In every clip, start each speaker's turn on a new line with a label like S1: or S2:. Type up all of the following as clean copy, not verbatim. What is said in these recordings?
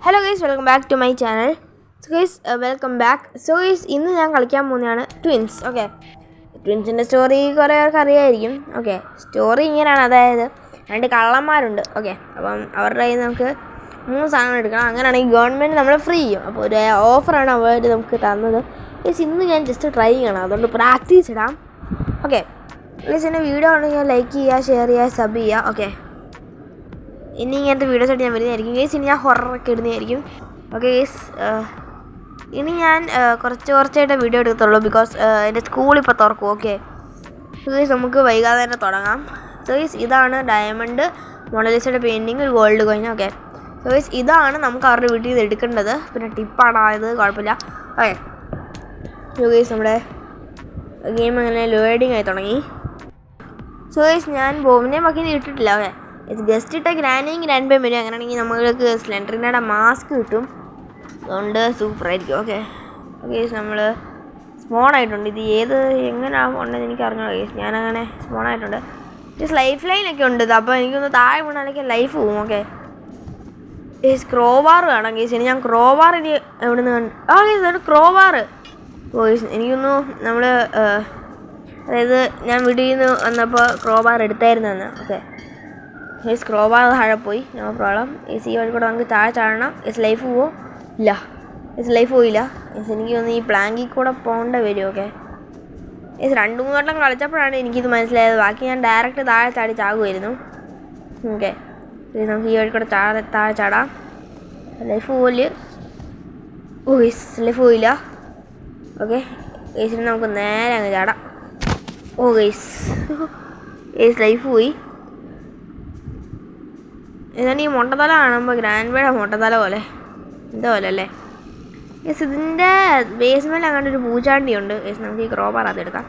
S1: Hello guys, welcome back to my channel. So guys, welcome back. So guys, ഇന്ന് ഞാൻ കളിക്കാൻ പോകുന്നതാണ് twins. Okay, ട്വിൻസിൻ്റെ story കുറേ പേർക്ക് അറിയായിരിക്കും. ഓക്കെ, സ്റ്റോറി ഇങ്ങനെയാണ്. അതായത് 2 കള്ളന്മാരുണ്ട്. ഓക്കെ, അപ്പം അവരുടെ കയ്യിൽ നമുക്ക് 3 സാധനങ്ങൾ എടുക്കണം. അങ്ങനെയാണെങ്കിൽ ഗവൺമെൻറ് നമ്മളെ ഫ്രീ ചെയ്യും. അപ്പോൾ ഒരു ഓഫറാണ് അവർ നമുക്ക് തന്നത്. ഗൈസ്, ഇന്ന് ഞാൻ ജസ്റ്റ് ട്രൈ ചെയ്യണം, അതുകൊണ്ട് പ്രാക്ടീസ് ഇടാം. ഓക്കെ ഗൈസ്, എൻ്റെ വീഡിയോ ആണെങ്കിൽ ലൈക്ക് ചെയ്യുക, ഷെയർ ചെയ്യുക, സബ് ചെയ്യുക. ഓക്കെ, ഇനി ഇങ്ങനത്തെ വീഡിയോസായിട്ട് ഞാൻ വരുന്നതായിരിക്കും ഗൈസ്. ഇനി ഞാൻ ഹൊററൊക്കെ ഇടുന്നതായിരിക്കും. ഓക്കെ ഗൈസ്, ഇനി ഞാൻ കുറച്ചായിട്ട് വീഡിയോ എടുക്കത്തുള്ളൂ. ബിക്കോസ് എൻ്റെ സ്കൂളിപ്പോൾ തുറക്കും. ഓക്കെ ഗൈസ്, നമുക്ക് വൈകാതെ തന്നെ തുടങ്ങാം. സോ ഗൈസ്, ഇതാണ് ഡയമണ്ട്, മൊണാലിസയുടെ പെയിൻറ്റിങ്, ഒരു gold coin. Okay, so guys, ഇതാണ് നമുക്ക് അവരുടെ വീട്ടിൽ നിന്ന് എടുക്കേണ്ടത്. പിന്നെ ടിപ്പാണ് ആയത്, കുഴപ്പമില്ല. ഓക്കെ, സോ ഗൈസ്, നമ്മുടെ ഗെയിം അങ്ങനെ ലോഡിങ് ആയി തുടങ്ങി. സോ ഗൈസ്, ഞാൻ ബോബിനെ ബാക്കി ഇട്ടിട്ടില്ല. ഓക്കെ, ഇത് ജസ്റ്റ് ഇട്ട ഗ്രാൻഡിങ് ഗ്രാൻഡ് പേ വരും. അങ്ങനെയാണെങ്കിൽ നമ്മൾക്ക് സ്ലെൻഡറിനയുടെ മാസ്ക് കിട്ടും. അതുകൊണ്ട് സൂപ്പറായിരിക്കും. ഓക്കെ ഗൈസ്, നമ്മൾ സ്പോൺ ആയിട്ടുണ്ട്. ഇത് എങ്ങനെയാണ് ഉണ്ടെന്ന് എനിക്ക് അറിഞ്ഞോളൂ ഗൈസ്. ഞാനങ്ങനെ സ്പോൺ ആയിട്ടുണ്ട്. ജസ്റ്റ് ലൈഫ് ലൈനൊക്കെ ഉണ്ട്. അപ്പോൾ എനിക്കൊന്ന് താഴെ വീണാലേക്ക് ലൈഫ് പോകും. ഓക്കെ ഗൈസ്, ക്രോവാർ വേണം ഗൈസ്. ഇനി ഞാൻ ക്രോവാർ ഇനി എവിടെ നിന്ന് ഗൈസ്, ഒരു ക്രോവാർ. ഗൈസ്, എനിക്കൊന്നു നമ്മൾ അതായത് ഞാൻ വീട്ടിൽ നിന്ന് വന്നപ്പോൾ ക്രോവാർ എടുത്തായിരുന്നെന്ന്. ഓക്കെ ഗൈസ്, ക്രോവാർ താഴെ പോയി, നോ പ്രോബ്ലം. ഗൈസ്, ഈ വഴി കൂടെ നമുക്ക് താഴെ ചാടണം. ഗൈസ്, ലൈഫ് പോവോ? ഇല്ല ഗൈസ്, ലൈഫ് പോയില്ല. ഗൈസ്, എനിക്ക് തോന്നുന്നു ഈ പ്ലാങ്കിൽ കൂടെ പോകേണ്ട വരും. ഓക്കെ ഗൈസ്, 2-3 വട്ടം കളിച്ചപ്പോഴാണ് എനിക്കിത് മനസ്സിലായത്. ബാക്കി ഞാൻ ഡയറക്റ്റ് താഴെ ചാടി ചാകുമായിരുന്നു. ഓക്കെ ഗൈസ്, നമുക്ക് ഈ വഴി കൂടെ താഴെ ചാടാം. ലൈഫ് പോവില്ല. ഓ ഗൈസ്, ലൈഫ് പോയില്ല. ഓക്കെ ഗൈസിന് നമുക്ക് നേരെ അങ്ങ് ചാടാം. ഓ ഗൈസ്, ലൈഫ് പോയി. ഇതാണ് ഈ മൊട്ടത്തല കാണുമ്പോൾ ഗ്രാൻഡ് പേയുടെ മൊട്ടത്തല പോലെ എന്തോ പോലെ അല്ലേ യെസ്. ഇതിൻ്റെ ബേസ്മെൻറ്റിൽ അങ്ങനെ ഒരു പൂച്ചാണ്ടിയുണ്ട്. യെസ്, നമുക്ക് ഈ ക്രോബാർ അതെടുക്കാം.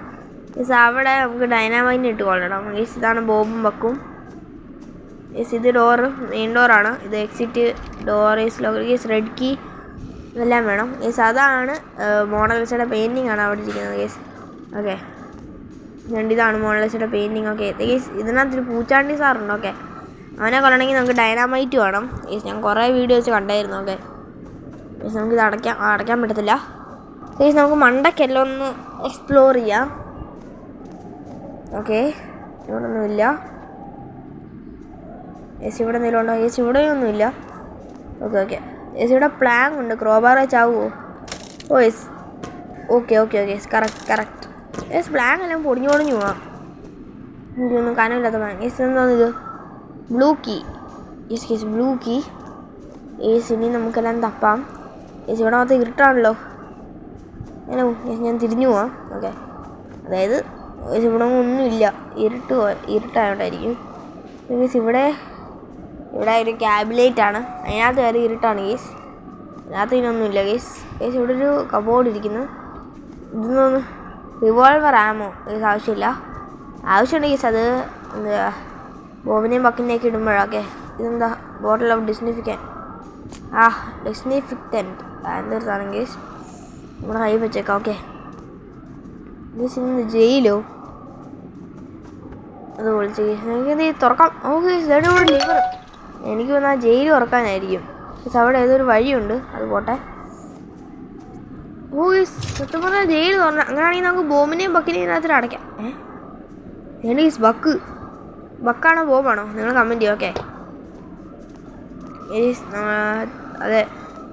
S1: യെസ്, അവിടെ നമുക്ക് ഡൈനാമൈറ്റ് ഇട്ട് കൊള്ളണം. യെസ്, ഇതാണ് ബോബും ബക്കും. യെസ്, ഇത് ഡോറ്, മെയിൻ ഡോറാണ്. ഇത് exit door. Yes, red key ഇതെല്ലാം വേണം. യെസ്, അതാണ് മോണലിസയുടെ പെയിൻറ്റിങ് ആണ് അവിടെ ഇരിക്കുന്നത്. യെസ്, ഓക്കെ, ഇതാണ് മോണലിസയുടെ പെയിൻറ്റിങ്. ഓക്കെ യെസ്, ഇതിനകത്തൊരു പൂച്ചാണ്ടി സാറുണ്ട്. ഓക്കെ, അവനെ കൊല്ലണമെങ്കിൽ നമുക്ക് ഡൈനാമൈറ്റ് വേണം. യെസ്, ഞാൻ കുറേ വീഡിയോസ് കണ്ടായിരുന്നു. ഓക്കെ യെസ്, നമുക്കിത് അടയ്ക്കാൻ പറ്റത്തില്ല. യെസ്, നമുക്ക് മണ്ടയ്ക്കെല്ലാം ഒന്ന് എക്സ്പ്ലോർ ചെയ്യാം. ഓക്കെ, ഇവിടെ ഒന്നുമില്ല. യെസ്, ഇവിടെ എന്തെങ്കിലും ഉണ്ടോ? യെസ്, ഇവിടെയൊന്നുമില്ല. ഓക്കെ യെസ്, ഇവിടെ പ്ലാങ് ഉണ്ട്. ക്രോബാർ വെച്ചാവുമോ? Oh yes, okay yes, correct. Yes, plank എല്ലാം പൊടിഞ്ഞു പോവാം. എനിക്കൊന്നും കനമില്ലാത്ത പ്ലാങ്. യെസ്, എന്താണിത്? Blue key. Yes, blue key. Yes, ഇനി നമുക്കെല്ലാം തപ്പാം. യെസ്, ഇവിടെ മൊത്തം ഇരുട്ടാണല്ലോ. ഞാൻ തിരിഞ്ഞു പോവാം. ഓക്കെ, അതായത് യെസ്, ഇവിടെ ഒന്നുമില്ല, ഇരുട്ടായോണ്ടായിരിക്കും. യെസ്, ഇവിടെ ഒരു ക്യാബിലേറ്റ് ആണ്. അതിനകത്ത് കയറി ഇരുട്ടാണ് യെസ്. അതിനകത്ത് ഇതിനൊന്നുമില്ല യെസ്. ഇവിടെ ഒരു കബോർഡ് ഇരിക്കുന്നു. ഇതൊന്ന് റിവോൾവർ ആമോ യെസ്, ആവശ്യമുണ്ട് യെസ്. അത് എന്താ ബോബിനെയും ബക്കിനെയൊക്കെ ഇടുമ്പോഴൊക്കെ. ഇതെന്താ? Bottle of disinfectant. എന്തൊരു സാധനം ഗേസ്, നമ്മുടെ കൈ വെച്ചേക്കാം. ഓക്കെ ഗേസ്, ഇന്ന് ജയിലോ? അത് വിളിച്ച് എനിക്കത് തുറക്കാം. Okay, liver. എനിക്ക് വന്നാൽ ജയിൽ തുറക്കാനായിരിക്കും. ഗേസ്, അവിടെ ഏതൊരു വഴിയുണ്ട്, അത് പോട്ടെ. ഓ ഗേസ്, സത്യം പറഞ്ഞാൽ ജയിൽ തുറന്ന. അങ്ങനെയാണെങ്കിൽ നമുക്ക് ബോബിനെയും ബക്കിനെയും ഇതിനകത്ത് അടയ്ക്കാം. ഗേസ്, ബക്കാണോ ബോബാണോ? നിങ്ങൾ കമൻറ്റ് ചെയ്യും. ഓക്കെ അതെ,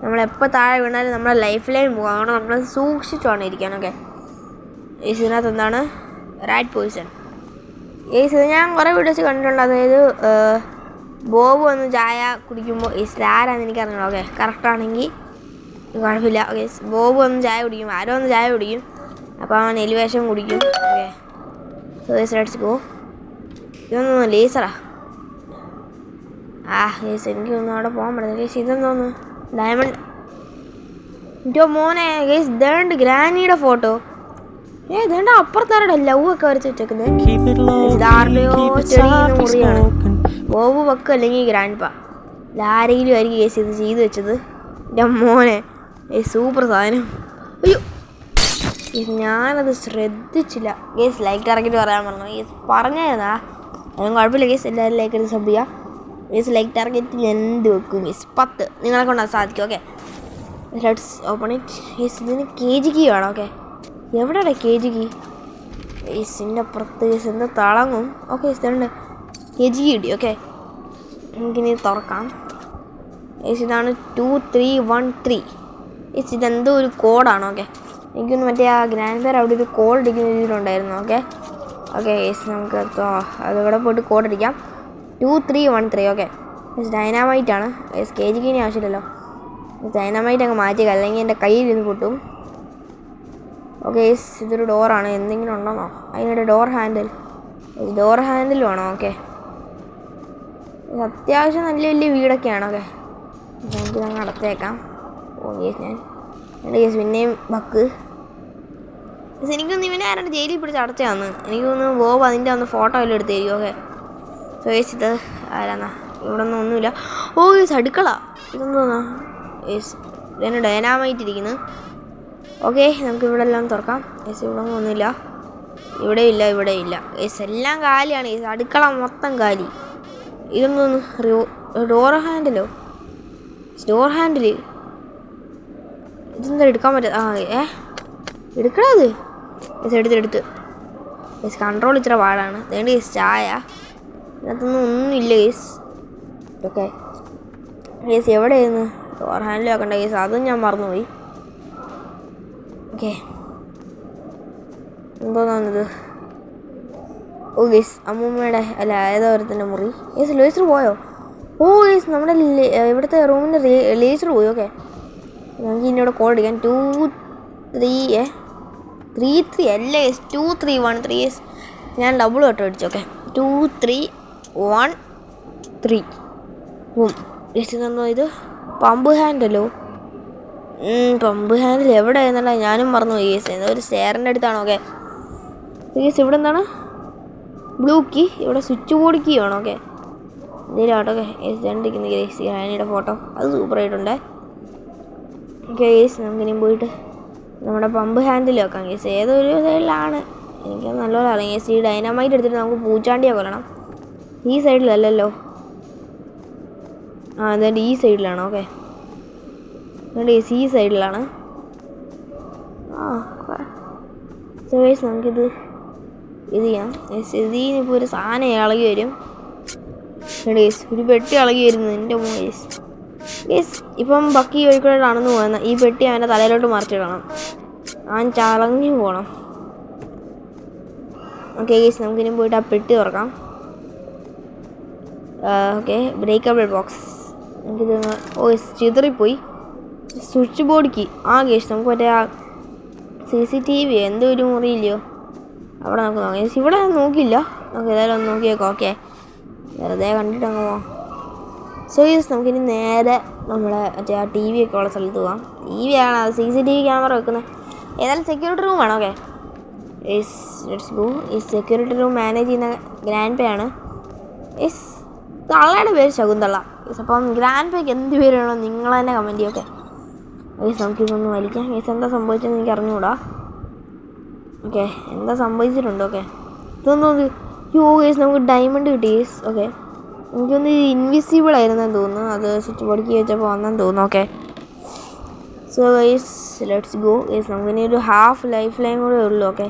S1: നമ്മളെപ്പോൾ താഴെ വീണാലും നമ്മളെ ലൈഫ് ലൈൻ പോകും. അതുകൊണ്ട് നമ്മൾ സൂക്ഷിച്ചോണം ഇരിക്കാൻ. ഓക്കെ യേസ്, ഇതിനകത്ത് എന്താണ്? Rat Poisson. യേസ്, ഇത് ഞാൻ കുറേ വീഡിയോസ് കണ്ടിട്ടുണ്ട്. അതായത് ബോബ് വന്ന് ചായ കുടിക്കുമ്പോൾ യേസ്, ആരാന്ന് എനിക്ക് അറിഞ്ഞോ? ഓക്കെ, കറക്റ്റാണെങ്കിൽ കുഴപ്പമില്ല. ഓക്കെ, ബോബ് വന്ന് ചായ കുടിക്കും, ആരോ വന്ന് ചായ കുടിക്കും. അപ്പോൾ അവൻ എലിവേഷം കുടിക്കും. Okay, so yes, let's go. ഇതൊന്നും ലേസറാ. യേസ്, എനിക്കൊന്നും അവിടെ പോകാൻ പറ്റില്ല. യേസ്, ഇതെന്തോന്ന്? ഡയമണ്ട്. എൻ്റെ മോനെ ഗേസ്, ഇതേണ്ട് ഗ്രാനിയുടെ ഫോട്ടോ. ഇതേണ്ട അപ്പുറത്താരുടെ ലവ് ഒക്കെ വരച്ച് വെച്ചേക്കുന്നത്. ഇതാരുടെയോ ചെറിയ മുറിയാണ്. ബോബ് ബക്ക് അല്ലെങ്കിൽ ഗ്രാൻഡ് പാ, ഇതാരെങ്കിലും ആയിരിക്കും ഗേസ് ഇത് ചെയ്ത് വെച്ചത്. എൻ്റെ മോനെ സൂപ്പർ സാധനം. അയ്യോ ഗേസ്, ഞാനത് ശ്രദ്ധിച്ചില്ല ഗേസ്. ലൈക്ക് ഇറക്കിയിട്ട് പറയാൻ പറഞ്ഞു ഗേസ്. പറഞ്ഞതാ, അതും കുഴപ്പമില്ല ഗേസ്. എല്ലാവരും ലൈക്ക് എടുത്ത് സബ് ചെയ്യുക. യെസ് ലൈക്ക് ടാർഗറ്റിൽ എന്ത് വെക്കും യെസ് 10 നിങ്ങളെ കൊണ്ടാൽ സാധിക്കും. Okay let's open it. Yes ഇതിന് KG കീ വേണം. ഓക്കെ എവിടെയാണ് KG കീ? യെസിൻ്റെ അപ്പുറത്ത് യെസ് എന്താ തിളങ്ങും. ഓക്കെ യെസ് ഉണ്ട് KG കീ കിട്ടി. ഓക്കെ നമുക്കിനി തുറക്കാം. യെസ് ഇതാണ് 2313. യെസ് ഇതെന്തോ ഒരു കോഡാണ്. ഓക്കെ എനിക്കൊന്ന് മറ്റേ ആ ഗ്രാൻഡ് പേർ അവിടെ ഒരു കോഡ് അടിക്കുന്ന രീതിയിലുണ്ടായിരുന്നു. ഓക്കെ ഓക്കെ യെസ് നമുക്ക് അതിവിടെ പോയിട്ട് കോഡ് അടിക്കാം. 2313. ഓക്കെ യെസ് ഡൈനാമൈറ്റ് ആണ്. യെസ് KG കീന് ആവശ്യമില്ലല്ലോ. ഡൈനാമൈറ്റ് അങ്ങ് മാറ്റിയേക്കാം, അല്ലെങ്കിൽ എൻ്റെ കയ്യിൽ ഇത് പൊട്ടും. ഓക്കെ യെസ് ഇതൊരു ഡോറാണ്. എന്തെങ്കിലും ഉണ്ടോന്നോ? അതിനൊരു ഡോർ ഹാൻഡിൽ വേണോ? ഓക്കെ അത്യാവശ്യം നല്ല വലിയ വീടൊക്കെയാണ്. ഓക്കെ നമുക്ക് ഞങ്ങൾ അടച്ചേക്കാം. ഓ യെസ് യെസ് പിന്നെയും ബക്ക്. യെസ് എനിക്കൊന്ന് ഇവനെ ആരാണ് ജയിലിൽ പിടിച്ച് അടച്ചതാന്ന് എനിക്കൊന്ന് ബോബ് അതിൻ്റെ ഒന്ന് ഫോട്ടോ എല്ലാം എടുത്ത് തരും. ഓക്കെ സോ യെസ് ഇത് ആരാന്നാ? ഇവിടെ ഒന്നുമില്ല. ഓ യെസ് അടുക്കള. ഇതെന്തോന്നാ? യെസ് ഇതിന് ഡൈനാമൈറ്റ് ഇരിക്കുന്നു. ഓക്കെ നമുക്ക് ഇവിടെ എല്ലാം തുറക്കാം. യെസ് ഇവിടെ ഒന്നുമില്ല, ഇവിടെ ഇല്ല. യെസ് എല്ലാം കാലിയാണ്. യെസ് അടുക്കള മൊത്തം കാലി. ഇതൊന്നും ഡോർ ഹാൻഡിൽ ഇതെന്താ എടുക്കാൻ പറ്റുക? എടുക്കണം അത്. യെസ് എടുത്ത് യെസ് കൺട്രോൾ ഇച്ചിരി പാടാണ്. അതുകൊണ്ട് യെസ് ചായ ഒന്നുമില്ല യെസ്. ഓക്കെ യെസ് എവിടെയായിരുന്നു ഡോർ ഹാൻഡിൽ വെക്കണ്ട യെസ് അതും ഞാൻ മറന്നുപോയി. ഓക്കെ എന്തോന്നാണിത്? ഓ യെസ് അമ്മൂമ്മയുടെ അല്ല ഏതോരത്തിൻ്റെ മുറി. യെസ് ലേസർ പോയോ? ഓ യെസ് നമ്മുടെ ഇവിടുത്തെ റൂമിൻ്റെ ലേസർ പോയി. ഓക്കെ നമുക്ക് ഇനി ഇവിടെ കോഡ് അടിക്കാം. 2333 അല്ല യെസ് 2313. യെസ് ഞാൻ ഡബിൾ തൊട്ട് അടിച്ചു. ഓക്കെ 2313. യെസ് ഇതെന്തോ ഇത് പമ്പ് ഹാൻഡല്ലോ. പമ്പ് ഹാൻഡിൽ എവിടെ ആയിരുന്നല്ല ഞാനും മറന്നുപോയി. യെസ് ഏതോ ഒരു സ്റ്റെയറിൻ്റെ അടുത്താണ്. ഓക്കെ യെസ് ഇവിടെ എന്താണ്? Blue key. ഇവിടെ സ്വിച്ച് ബോർഡ് കീ വേണം. ഓക്കെ എന്തെങ്കിലും ആട്ടോ. ഓക്കെ യെസ് രണ്ടിരിക്കുന്ന യേസ് ഹാനിയുടെ ഫോട്ടോ അത് സൂപ്പറായിട്ടുണ്ട്. ഓക്കെ യേസ് നമുക്കിനിയും പോയിട്ട് നമ്മുടെ പമ്പ് ഹാൻഡിൽ വെക്കാം. യേസ് ഏതൊരു സൈഡിലാണ് എനിക്ക് നല്ലപോലെ അറിയാം. യേസ് ഈ ഡൈനാമൈറ്റ് എടുത്തിട്ട് നമുക്ക് പൂച്ചാണ്ടിയെ കൊല്ലണം. ഈ സൈഡിലല്ലല്ലോ, അതുകൊണ്ട് ഈ സൈഡിലാണ്. ഓക്കെ അതുകൊണ്ട് യേസ് ഈ സൈഡിലാണ്. സോ യേസ് നമുക്കിത് ചെയ്യാം. യെസ് ഇതിനിപ്പോൾ ഒരു സാധനം ഇളകി വരും. യേസ് ഒരു പെട്ടി ഇളകി വരുന്നത് എൻ്റെ യേസ് യേസ് ഇപ്പം ബക്കി വഴിക്കൂടെ നടന്നു പോകുന്ന ഈ പെട്ടി അവൻ്റെ തലയിലോട്ട് മറിച്ചിടണം. അവൻ ചളങ്ങി പോകണം. ഓക്കെ യേസ് നമുക്കിനി പോയിട്ട് ആ പെട്ടി തുറക്കാം. ഓക്കെ ബ്രേക്കബിൾ ബോക്സ് നമുക്കിത് ചിതറിപ്പോയി. സ്വിച്ച് ബോർഡ് കീ കേസ് നമുക്ക് മറ്റേ ആ CCTV എന്തോ ഒരു മുറിയില്ലയോ അവിടെ നമുക്ക് നോക്കാം. യേസ് ഇവിടെ നോക്കിയില്ല, നമുക്ക് ഏതായാലും ഒന്ന് നോക്കിയേക്കാം. ഓക്കെ വെറുതെ കണ്ടിട്ട് അങ്ങ് പോവാം. സോ യെസ് നമുക്കിനി നേരെ നമ്മളെ മറ്റേ ആ TV ഒക്കെ ഉള്ള സ്ഥലത്ത് പോകാം. TV ആണ് അത് CCTV ക്യാമറ വെക്കുന്നത്. ഏതായാലും സെക്യൂരിറ്റി റൂം വേണം. Okay yes let's go. ഈ സെക്യൂരിറ്റി റൂം മാനേജ് ചെയ്യുന്ന ഗ്രാൻഡ് പേ ആണ്. യെസ് തള്ളയുടെ പേര് ശകുന്തള. യെസ് അപ്പം ഗ്രാൻഡ് പേക്ക് എന്ത് പേര് വേണോ നിങ്ങൾ തന്നെ കമൻറ്റ് ചെയ്യും. ഓക്കെ യെസ് നമുക്കിതൊന്ന് വലിക്കാം. യെസ് എന്താ സംഭവിച്ചതെന്ന് എനിക്ക് അറിഞ്ഞുകൂടാ. ഓക്കെ എന്താ സംഭവിച്ചിട്ടുണ്ട്. ഓക്കെ ഇതൊന്നും യെസ് നമുക്ക് ഡയമണ്ട് കിട്ടി. യെസ് ഓക്കെ എനിക്കൊന്ന് ഇൻവിസിബിൾ ആയിരുന്നെന്ന് തോന്നുന്നു, അത് സ്വിച്ച് ബോർഡിക്ക് വെച്ചപ്പോൾ വന്നെന്ന് തോന്നുന്നു. Okay so yes let's go. Yes നമുക്കിനി ഒരു ഹാഫ് ലൈഫ് ലൈൻ കൂടെ ഉള്ളൂ. ഓക്കെ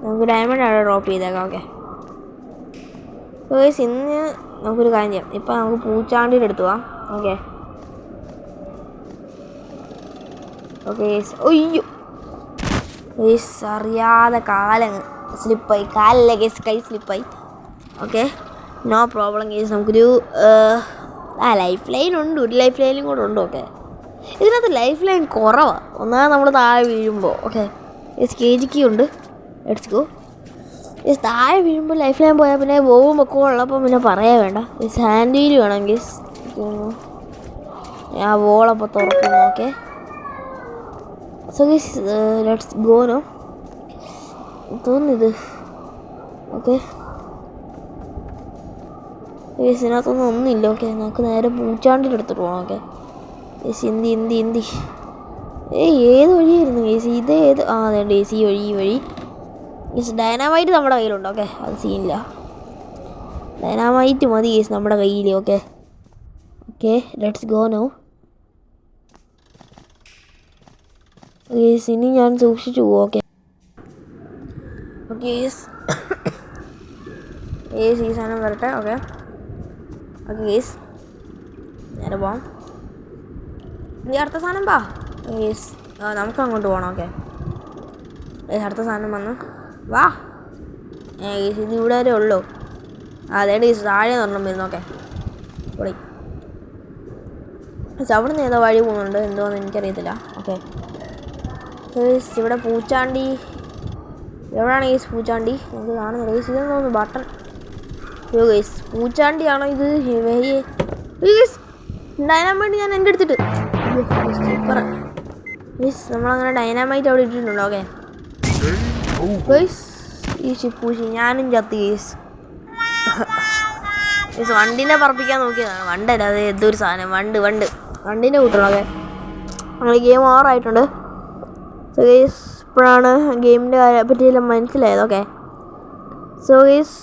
S1: നമുക്ക് ഡയമണ്ട് അവിടെ ഡ്രോപ്പ് ചെയ്തേക്കാം. ഓക്കെ സോ യെസ് ഇന്ന് നമുക്കൊരു കാര്യം ചെയ്യാം. ഇപ്പം നമുക്ക് പൂച്ചാണ്ടിയുടെ അടുത്ത് പോവാം. ഓക്കെ ഓക്കെ യെസ് ഒയ്യോ യെസ് അറിയാതെ കാലങ്ങ് സ്ലിപ്പായി. കാലല്ല കേസ് കൈ സ്ലിപ്പായി. Okay no problem guys. നമുക്കൊരു ലൈഫ് ലൈൻ ഉണ്ട്, ഒരു ലൈഫ് ലൈനും കൂടെ ഉണ്ട്. ഓക്കെ ഇതിനകത്ത് ലൈഫ് ലൈൻ കുറവാണ്, ഒന്നാമത് നമ്മൾ താഴെ വീഴുമ്പോൾ. ഓക്കെ യെസ് KG കീ ഉണ്ട്. Let's go. യെസ് താഴെ വീഴുമ്പോൾ ലൈഫ് ലൈൻ പോയാൽ പിന്നെ ബോവും ഒക്കെ ഉള്ളപ്പോൾ പിന്നെ പറയാൻ വേണ്ട. യെസ് ഹാൻഡ് വീൽ വേണം കേസ്. ഞാൻ ബോളപ്പോൾ തുറക്കുന്നു. Okay so yes let's go. No തോന്നുന്നത്. ഓക്കെ യെസ് ഇതിനകത്തൊന്നും ഒന്നുമില്ല. ഓക്കെ നമുക്ക് നേരെ പൂച്ചാണ്ടിൻ്റെ അടുത്തിട്ട് പോകണം. ഓക്കെ യെസ് എന്തി ഏത് വഴിയായിരുന്നു യെസ് ഇത് ഏത് അതേണ്ട യെസ് ഈ വഴി. യെസ് ഡൈനാമൈറ്റ് നമ്മുടെ കയ്യിലുണ്ട്. ഓക്കെ അത് സീനില്ല, ഡൈനാമൈറ്റ് മതി യെസ് നമ്മുടെ കയ്യിൽ. Okay okay let's go no. Guys ഇനി ഞാൻ സൂക്ഷിച്ചു പോകും. ഓക്കെ ഓക്കെ ഈ സാധനം വരട്ടെ. ഓക്കെ ഓക്കെ ഗൈസ് നേരെ പോവാം. ഇനി അടുത്ത സാധനം പാ ഗൈസ്. നമുക്ക് അങ്ങോട്ട് പോകണം. ഓക്കെ അടുത്ത സാധനം വന്നു വാ. ഗൈസ് ഇത് ഇവിടെ വരെ ഉള്ളൂ. അതെ ഗൈസ് താഴെ ഒരെണ്ണം വരുന്നു. ഓക്കെ പൊളി. അവിടെ നിന്ന് ഏതോ വഴി പോകുന്നുണ്ട്, എന്തോന്ന് എനിക്കറിയത്തില്ല. ഓക്കെ ഗൈസ് ഇവിടെ പൂച്ചാണ്ടി എവിടെയാണ് ഗൈസ് പൂച്ചാണ്ടി? നമുക്ക് കാണുന്നില്ല ഗൈസ്. ഇതെന്ന് തോന്നുന്നു ബട്ടൺ. അയ്യോ ഗൈസ് പൂച്ചാണ്ടിയാണോ ഇത്? ഗൈസ് ഡൈനാമൈറ്റ് ഞാൻ എൻ്റെ എടുത്തിട്ട് സൂപ്പർ ഗൈസ്. നമ്മളങ്ങനെ ഡൈനാമൈറ്റ് അവിടെ ഇട്ടിട്ടുണ്ടോ? ഓക്കെ ഗൈസ് ഈ ചിപ്പൂശി ഞാനും ചത്തി ഗൈസ്. ഗൈസ് വണ്ടിനെ പറപ്പിക്കാൻ നോക്കിയതാണ്. വണ്ടല്ല, അത് എന്തൊരു സാധനം. വണ്ടിനെ കൂട്ടണം. ഓക്കെ നമ്മൾ ഗെയിം ഓവറായിട്ടുണ്ട്. സോ ഗൈസ് ഇപ്പോഴാണ് ഗെയിമിൻ്റെ പറ്റിയെല്ലാം മനസ്സിലായത്. ഓക്കെ സോ ഗൈസ്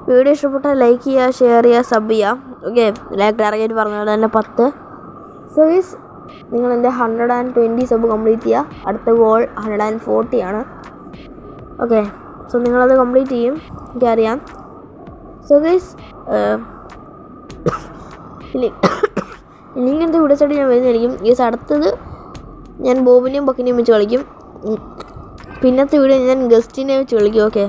S1: വീഡിയോ ഇഷ്ടപ്പെട്ടാൽ ലൈക്ക് ചെയ്യുക, ഷെയർ ചെയ്യുക, സബ് ചെയ്യുക. ഓക്കെ ലൈക്ക് ടാർഗറ്റ് പറഞ്ഞ പോലെ തന്നെ 10. സോ ഗൈസ് നിങ്ങൾ എൻ്റെ 120 സബ് കംപ്ലീറ്റ് ചെയ്യുക. അടുത്ത ഗോൾ 140 ആണ്. ഓക്കെ സോ നിങ്ങളത് കംപ്ലീറ്റ് ചെയ്യും, എനിക്കറിയാം. സോ ഗൈസ് ഇങ്ങനത്തെ വീഡിയോസ് ആയിട്ട് ഞാൻ വരുന്നതായിരിക്കും. ഗൈസ് അടുത്തത് ഞാൻ ബോബിനെയും ബക്കിനെയും വെച്ച് കളിക്കും. പിന്നത്തെ വീഡിയോ ഞാൻ ഗസ്റ്റിനെ വെച്ച് കളിക്കും. ഓക്കെ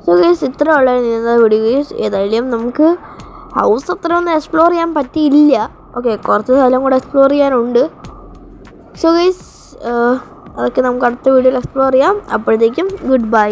S1: സോ ഗൈസ് ഇത്ര ഉള്ളായിരുന്നു ഇന്നത്തെ വീഡിയോ ഗൈസ്. ഏതായാലും നമുക്ക് ഹൗസ് അത്ര ഒന്നും എക്സ്പ്ലോർ ചെയ്യാൻ പറ്റിയില്ല. ഓക്കെ കുറച്ച് സ്ഥലം കൂടെ എക്സ്പ്ലോർ ചെയ്യാനുണ്ട്. സോ ഗൈസ് അതൊക്കെ നമുക്ക് അടുത്ത വീഡിയോയിൽ എക്സ്പ്ലോർ ചെയ്യാം. അപ്പോഴത്തേക്കും ഗുഡ് ബൈ.